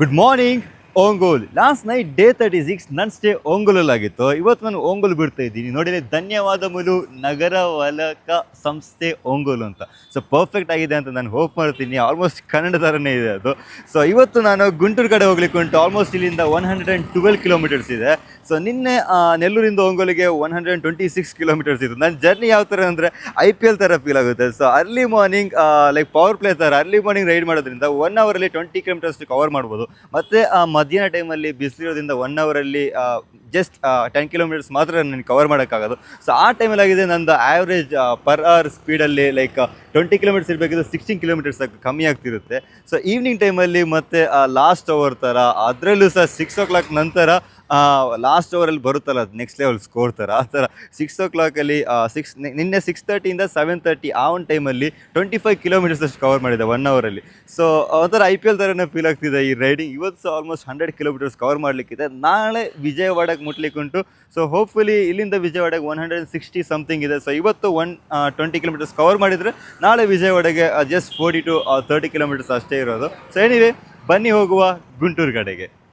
Good morning Ongole. Last night day 36 ನನ್ನ stay ಓಂಗೋಲಲ್ಲಾಗಿತ್ತು. ಇವತ್ತು ನಾನು ಓಂಗೋಲ್ ಬಿಡ್ತಾ ಇದ್ದೀನಿ. ನೋಡಿ, ಧನ್ಯವಾದములు ನಗರ ವಲಕ ಸಂಸ್ಥೆ ಓಂಗೋಲ್ ಅಂತ. ಸೊ ಪರ್ಫೆಕ್ಟ್ ಆಗಿದೆ ಅಂತ ನಾನು ಹೋಪ್ ಮಾಡ್ತೀನಿ. ಆಲ್ಮೋಸ್ಟ್ ಕನ್ನಡ ಥರನೇ ಇದೆ ಅದು. ಸೊ ಇವತ್ತು ನಾನು ಗುಂಟೂರು ಕಡೆ ಹೋಗ್ಲಿಕ್ಕೆ ಉಂಟು. ಆಲ್ಮೋಸ್ಟ್ ಇಲ್ಲಿಂದ 112 ಕಿಲೋಮೀಟರ್ಸ್ ಇದೆ. ಸೊ ನಿನ್ನೆ ನೆಲ್ಲೂರಿಂದ ಓಂಗೋಲಿಗೆ 126 ಕಿಲೋಮೀಟರ್ಸ್ ಇತ್ತು. ನನ್ನ ಜರ್ನಿ ಯಾವ ಥರ ಅಂದರೆ IPL ಥರ ಫೀಲ್ ಆಗುತ್ತೆ. So early morning like power play ಥರ ಅರ್ಲಿ ಮಾರ್ನಿಂಗ್ ರೈಡ್ ಮಾಡೋದ್ರಿಂದ 1 ಅವರಲ್ಲಿ 20 ಕಿಲೋಮೀಟರ್ಸ್ ಕವರ್ ಮಾಡ್ಬೋದು. ಮತ್ತು ಮಧ್ಯಾಹ್ನ ಟೈಮಲ್ಲಿ ಬಿಸಿಲಿರೋದ್ರಿಂದ 1 ಅವರಲ್ಲಿ ಜಸ್ಟ್ 10 ಕಿಲೋಮೀಟರ್ಸ್ ಮಾತ್ರ ನನಗೆ ಕವರ್ ಮಾಡೋಕ್ಕಾಗೋದು. ಸೊ ಆ ಟೈಮಲ್ಲಿ ಆಗಿದೆ ನಂದು ಆ್ಯಾವ್ರೇಜ್ ಪರ್ ಅವರ್ ಸ್ಪೀಡಲ್ಲಿ ಲೈಕ್ 20 ಕಿಲೋಮೀಟರ್ಸ್ ಇರಬೇಕಿದ್ರೆ 16 ಕಿಲೋಮೀಟರ್ಸ್ ಕಮ್ಮಿ ಆಗ್ತಿರುತ್ತೆ. ಸೊ ಈವ್ನಿಂಗ್ ಟೈಮಲ್ಲಿ ಮತ್ತು ಲಾಸ್ಟ್ ಅವರ್ ಥರ, ಅದರಲ್ಲೂ ಸಹ 6 o'clock ನಂತರ ಲಾಸ್ಟ್ ಓವರಲ್ಲಿ ಬರುತ್ತಲ್ಲ ಅದು ನೆಕ್ಸ್ಟ್ ಲೆವೆಲ್ ಸ್ಕೋರ್ ಥರ, ಆ ಥರ 6 o'clock ನಿನ್ನೆ 6:30 7:30 ಆ ಒಂದು ಟೈಮಲ್ಲಿ 25 ಕಿಲೋಮೀಟರ್ಸ್ ಅಷ್ಟು ಕವರ್ ಮಾಡಿದೆ 1 ಅವರಲ್ಲಿ. ಸೊ ಒಂಥರ IPL ಥರನೇ ಫೀಲ್ ಆಗ್ತಿದೆ ಈ ರೈಡಿಂಗ್. ಇವತ್ತು ಸಹ ಆಲ್ಮೋಸ್ಟ್ 100 ಕಿಲೋಮೀಟರ್ಸ್ ಕವರ್ ಮಾಡಲಿಕ್ಕಿದೆ. ನಾಳೆ ವಿಜಯವಾಡಕ್ಕೆ ಮುಟ್ಲಿಕ್ಕುಂಟು. ಸೊ ಹೋಪ್ಫುಲಿ ಇಲ್ಲಿಂದ ವಿಜಯವಾಡಗೆ 160 ಸಮಥಿಂಗ್ ಇದೆ. ಸೊ ಇವತ್ತು 120 ಕಿಲೋಮೀಟರ್ಸ್ ಕವರ್ ಮಾಡಿದರೆ ನಾಳೆ ವಿಜಯವಾಡಗೆ ಜಸ್ಟ್ 40 to 30 ಕಿಲೋಮೀಟರ್ಸ್ ಅಷ್ಟೇ ಇರೋದು. ಸೊ ಏನಿವೆ, ಬನ್ನಿ ಹೋಗುವ ಗುಂಟೂರು ಕಡೆಗೆ.